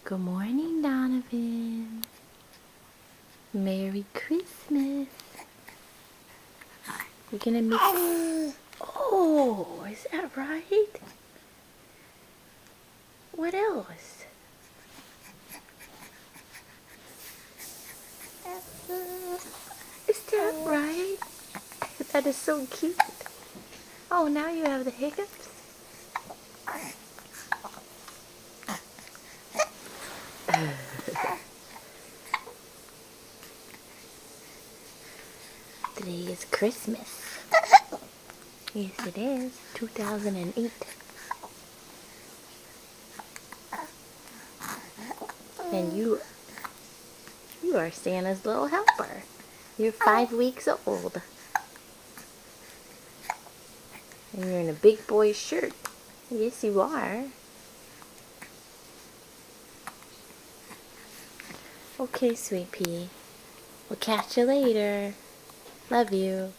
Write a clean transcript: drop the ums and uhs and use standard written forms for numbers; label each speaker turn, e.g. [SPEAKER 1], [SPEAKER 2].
[SPEAKER 1] Good morning, Donovan. Merry Christmas. We're gonna make... Oh, is that right? What else? Is that right? That is so cute. Oh, now you have the hiccups? Today is Christmas. Yes, it is. 2008. And you are Santa's little helper. You're 5 weeks old. And you're in a big boy shirt. Yes, you are. Okay, sweet pea. We'll catch you later. Love you.